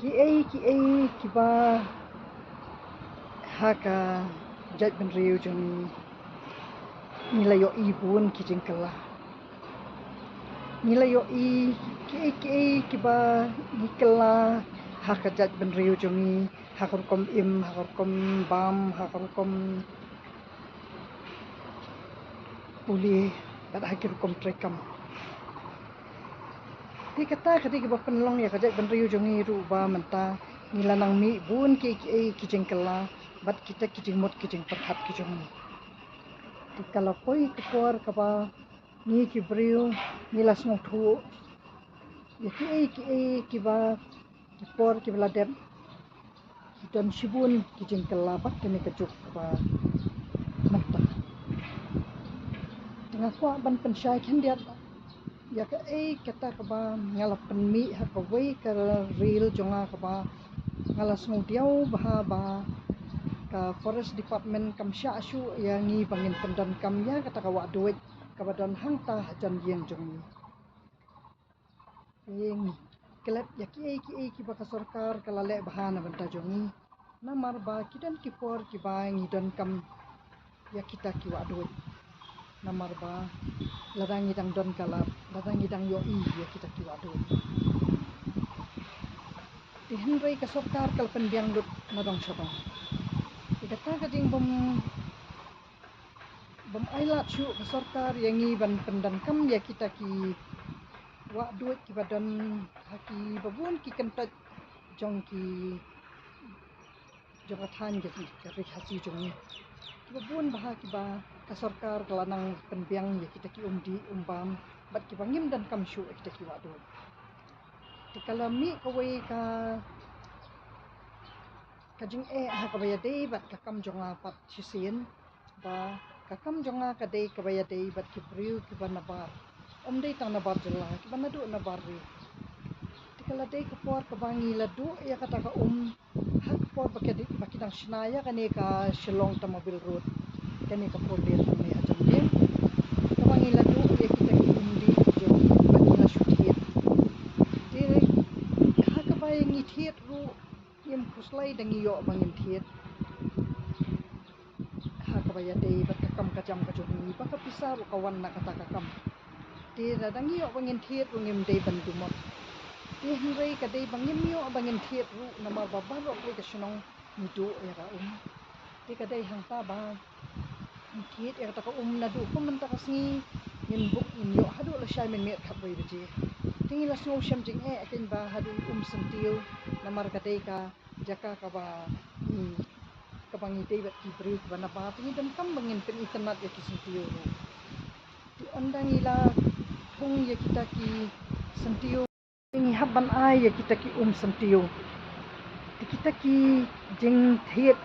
ki kiba haka jat ben riu jong nilayo ibun kijingkala nilayo ki kiba nikala haka jat ben riu jongi hakorkom im hakorkom bam hakorkom puli bat hakorkom trekam ti kata kadi kiba penlong ya kajat ben riu jongi ruba menta nilanang mi bun ki kijingkala bat kita kijingmot kijing perhat kijong ti kalau koi kepor kaba ni kibriu nilas ngothu ya ki kiba kepor kibladem dan sibun kijing kelabat kini kejuk kaba mata tengah kuat ban pensyai kendiat ya kata kaba ngalap penmi hakawai ke real jonga kaba ngalas ngodiau bah ka forest department kam sya asu yang ni bangin pendan kam ya kata kawa duit kabadan hangta jan yang jongi yang kelap ya ki baka sarkar kalale bahana banta jongi namar ba kidan kipor kibai ngidan kam ya kita kiwa duit namar ba ladang idang don kalap ladang idang yo ya kita kiwa duit di henry ka sarkar kal pendiang lut nadong sabang kata kading bom ailat syu ke sarkar yang ni ban pendan kam ya kita ki wa duit ki badan haki babun ki kentat jong ki jabatan gitu kari hasi jong ni babun bah ki ba ke sarkar kelanang penbiang ya kita ki umdi umbam bat ki bangim dan kam syu kita ki wa duit dikalami kawai ka kajing hakabaya dei bat kakam jonga pat sisin ba kakam jonga kadei kabaya dei bat kibriu kibanabar dei tang nabar jela kibanadu nabar ri tikala dei kapor kabangi ladu ya kata ka hak por bakidang sinaya kani ka Shillong ta mobil road kani ka porder ni ajam din kabangi ladu ya kita ki umdi jo bakila syuthir dire hakabaya ngithit ru yang kuslai dangi yo bangin thiet hakabaya dei bat kakam kajam kajuni baka pisar kawan na kata kakam ti dangi yo bangin thiet ngim dei bandumot ti hinrei ka dei bangim yo bangin thiet ru namar babar ro ka sinong nidu era ti ka dei hangta ba thiet era ta ka na du kum ta kasni nin buk in yo hadu la shai men met khaboi beji tingi la snow sham jing akin ba hadu sentiu namar ka dei ka jaka ka ba kabangi dei bat kibri ba na ba tingi dan kam bangin pen internet ya kisentiu ti ondang ila thung ya kita ki sentiu ini haban ai ya kita ki sentiu ti kita ki jing thiet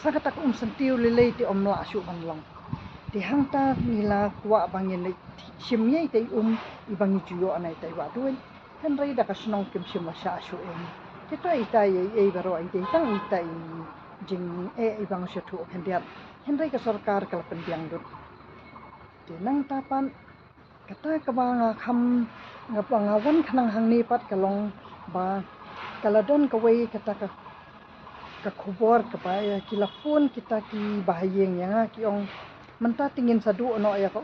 sakata ka sentiu lelei ti omla syu banlong ti hangta nila kwa bangin le simye tai ibangi juyo anai tai wa duin kan rai da ka snong kim sim sha syu kita itai baro ai dei tang itai jing ibang sya thu hendiat henry ka sarkar kal pendiang dut ti nang tapan kata ka banga kham ngapangawan khanang hangni pat kalong ba kaladon ka wei kata ka khubor ka ba ya kilafon kita ki bahayeng ya ki ong menta tingin sadu no ya ka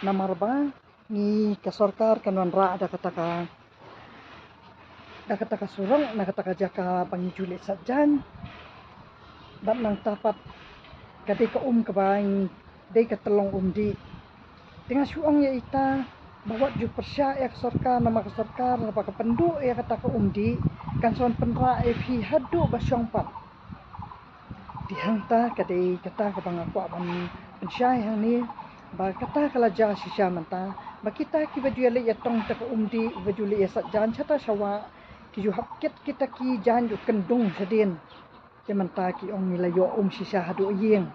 namar ba ni ka sarkar kanon ra ada kata surong na kata jaka pangijuli sajan dan nang tapat kadai ka ka bang dei ka telong di tengah suang ya ita bawa ju persya ya sarkar nama ka sarkar apa ka pendu ya kata ka di kan son penra fi hadu basyong pat dihangta kadai kata ka bang aku ban pensya yang ni ba kata kala ja sisya manta ba kita ki baju le ya tong ta ka di baju le ya sajan chata sawa ki ju hakket kita ki jan ju kendung sedin menta ki ong nila yo sisya hadu yeng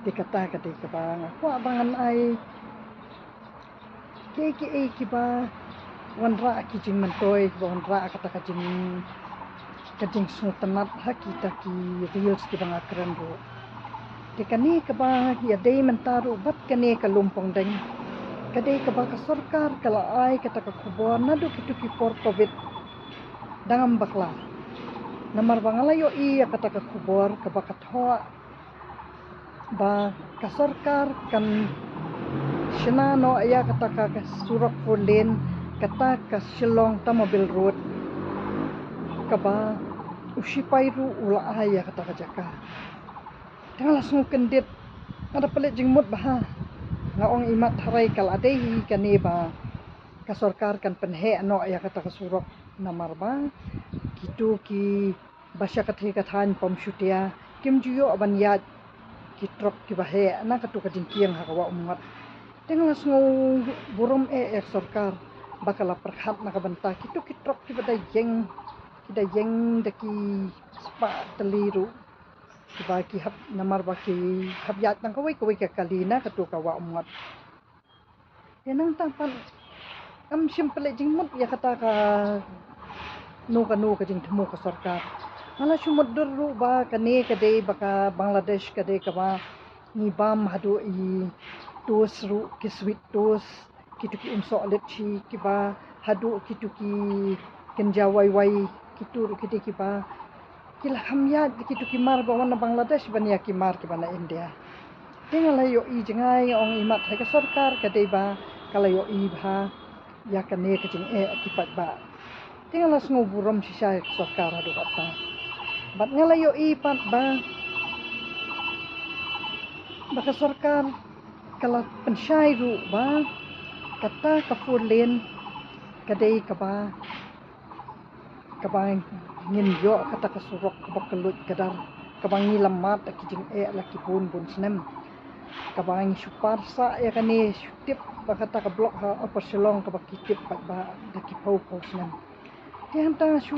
dikata kadai ka bang aku abangan ai ki ba wanra ki jing mentoi wanra kata ka jing snutanat hakita ki reels ki bang akran ro tikani ka ba ya dei mentaru bat kani ka lumpong deng kadai ka ba ka sarkar kala ai kata ka khubor na du ki por covid dangam bakla namar bangalayo iya kata ka kubor ka bakathoa ba ka sarkar kan shinano iya kata ka surak 4 lane kata ka Shillong ta mobil road ka ba usipay ru ula aya kata ka jaka tengah langsung kendit ada pelit jengmut bah ngaong imat harai kal adehi kani ba ka sarkar kan penhe no ya kata ka surak namar ba kitu ki basya kathe kathan pamshutia kim juyo aban ya ki trok ki bahe na katu ka jingkiang hakawa umat tengah langsung burum sarkar bakala perhat na kabanta kitu ki trok ki badayeng kidayeng daki spa teliru baki hab namar baki habyat nang kawai ka kalina katu kawa umat yanang tampan am simple jingmut ya kata ka no ka jing themu ka sarkar ala shumut durru ba kane kade baka Bangladesh kade ka ba ni bam hadu i tos ru ki sweet tos kitu ki umso aletchi ki ba hadu kitu ki kenjawai wai kitu ru kiti ki ba kila hamya kitu ki mar ba wana Bangladesh bania ki mar ki bana India tingala yo i jengai ong imat ka sarkar kade ba kala yo i bha ya kane ka jing kipat ba tingala sngu buram sisa sarkar hadu kata bat ngala yo i pat ba baka sarkar kala pensyai ru ba kata ka 4 lane kade ka ba ngin yo kata ka surok ka bakalut kadar ka bangi lamat ki jing laki bun snem ka bangi suparsa ya kani tip bakata ka blok ha apa Shillong ka bakitip pat ba daki pau snem tiang ta su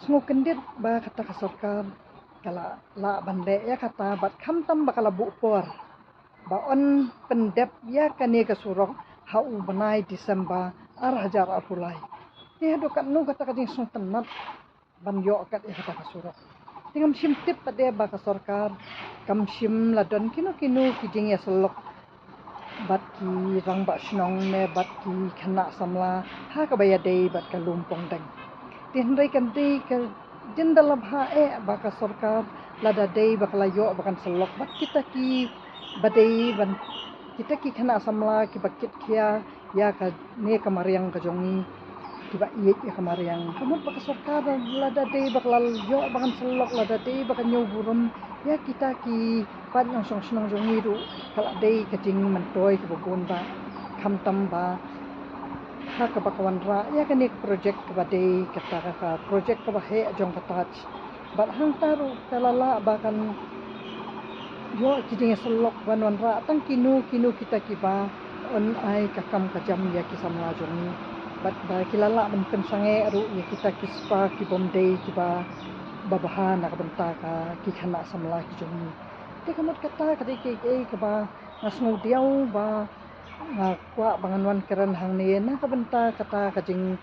sngo kendit ba kata ka sarkar kala la bande ya kata bat kham tam bakala bu por ba on pendep ya kani ka surok ha u banai Disember hajar arulai ya do kat nu kata ka jing sung tenat ban yo kat ya kata ka surok tingam sim tip pade ba ka sarkar kam sim ladon kino ki jing ya selok bat ki rang ba snong ne bat ki khana samla ha ka baya dei bat ka lumpong deng tin rei kan dei ka jindal bha ba ka sarkar lada dei bakala yo bakan selok bat kita ki badei ban kita ki khana samla ki bakit kia ya ka ne kamariang ka jongi kiba iye ya kamariang kamut baka sarkar lada dei bakala yo bakan selok lada dei bakan nyo burum ya kita ki pat yang song snong jongi ru kala dei ka jing mantoi ki bubun ba kham tam ba ha ka bakawan ra ya ka nek project ka badei kata ka project ka bahe jong ka touch bat hang taru kalala bakan yo kijing selok wan ra tang kinu kita ki ba on ai ka kam ka jam ya ki samla jongi bat ba kilala men pensange ru ya kita ki spa ki bomdei ki ba babahan na kabanta ka ki khana samla ki jongi te kamot kata ka dei ke ba ngasngu diaw ba kwa banganwan keran hang ne na kabanta kata ka jing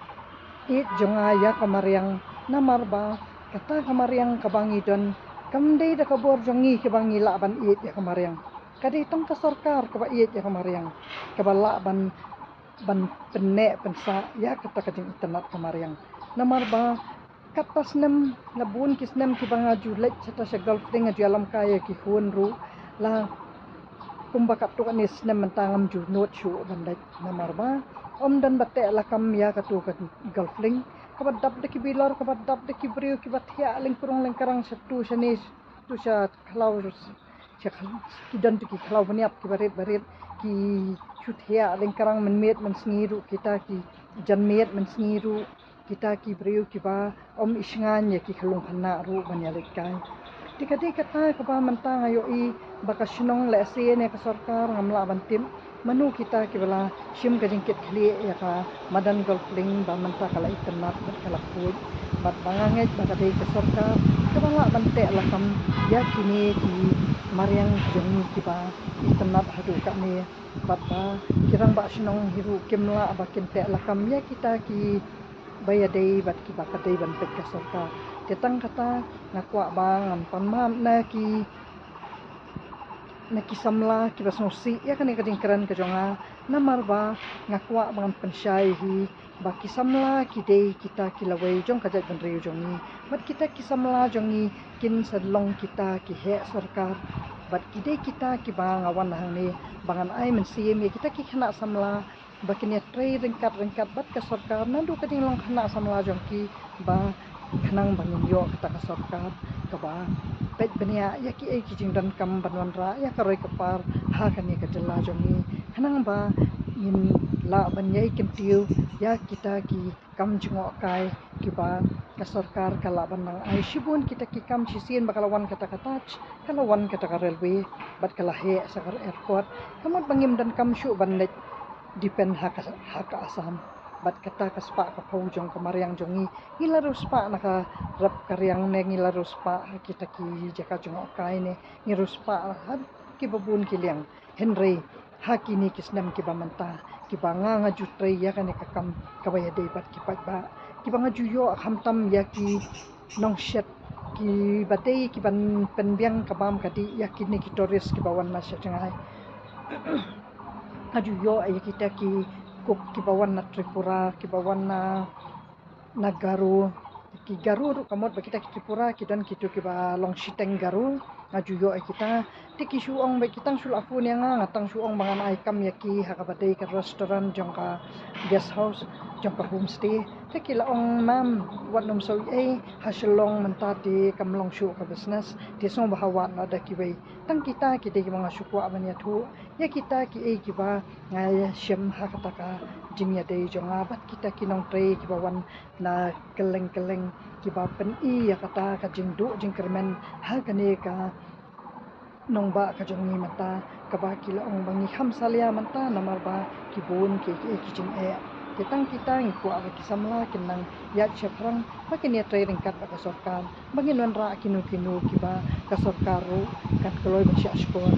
it jonga ya kamariang namar ba kata kamariang kabangi don kamdei da kabor jongi ke bangi la ban it ya kamariang kadai tong ka sarkar ka ba it ya kamariang ka ba la ban penne pensa ya kata ka jing internet kamariang namar ba kapas nem labun kisnem ki banga julek chata sa girlfriend nga alam kaya ki hun ru la kumbakat tu kan isnem mentangam ju not shu bandai namar ba om dan bate la kam ya katu ka girlfriend kabat dap de ki bilar kabat dap de ki brio ki bathia ling kurung ling karang satu seni tu sa khalau ki dan tu ki khalau baniap ki barit ki chuthia ling karang menmet men sngiru kita ki janmet men sngiru kita ki brio ki ba om isngan ya ki khalung khana ru banyalik kai tikati kata ka ba mantang ayo i baka sinong le se ne ka sarkar ngamla bantim manu kita ki bala sim ka jingkit khli ya ka madan golfling ba manta kala itnat bat kala kuj bat banganget baka dei ka sarkar ka bala bante la kam ya kini ki mariang jongi ki ba itnat hadu ka ne bat ba kirang ba sinong hiru kimla bakin te la kam ya kita ki baya dei bat ki baka dei ban pet ka sarkar tetang kata nakwa bang am pamam na ki nakisamla kibas nusi ya kan kading keran kejonga namar ba ngakwa bangan pensyai hi ba kisamla kidei kita kilawai jong kajat benri jongi bat kita kisamla jongi kin sadlong kita ki he sarkar bat kidei kita ki ba ngawan hang ni bangan ai mensiem ya kita ki khana samla ba kinya trei rengkat bat ka sarkar nandu kading long khana samla jongki ba khanang bangin yo kata ka sarkar ka ba pet benia ya ki ai kijing dan kam banwan ra ya karoi kapar ha kani ka jela jongi hanang ba in la banyai kem tiu ya kita ki kam jungo kai ki ba ka sarkar kala banang ai shibun kita ki kam sisien bakalawan kata-kata kalawan kata ka railway bat kala he sakar airport kamot bangim dan kam syu banlet depend haka asam bat kata kaspa ka paujong kamariang jongi ngilarus pa naka rap karyang ne ngilarus pa kita ki jaka jong kai ne ngirus pa had ki babun kiliang Henry hakini kisnam ki bamanta ki banga ngajutre ya kan ka kam kabaya de bat ki pat ba ki banga juyo hamtam ya ki nong shet ki batei ki ban penbiang kabam kadi ya kini ki toris ki bawan na syangai ajuyo ay kita ki kuk kibawan na Tripura, kibawan na Garu, ki Garu kamot ba kita ki Tripura kidan kitu kiba long siteng Garu ngajuyo ay kita tiki suong ba kitang sulafu niya nga ngatang suong mga na kam yaki hakabatay ka restaurant jong ka guest house jong ka homestay tiki laong mam wat nom so ay hasilong mentati kamlong syu ka business ti song bahawat na da kiway tang kita kiti mga sukwa man yatu ya kita ki ay kiba ngay siyam hakataka jimya day jong abat kita kinong tray kibawan na keleng-keleng kiba pen i ya kata ka jingdu jingkermen ha kani ka nong ba ka jong ni mata ka ba kila ong bangi ham salia mata namar ba kibun ki jing e kitang kita ngiku aba kisamla kinang ya cheprang makin ya trading kat ba kasorkan bangin wan ra kinu kiba kasorkaru kat kloy ba sya skor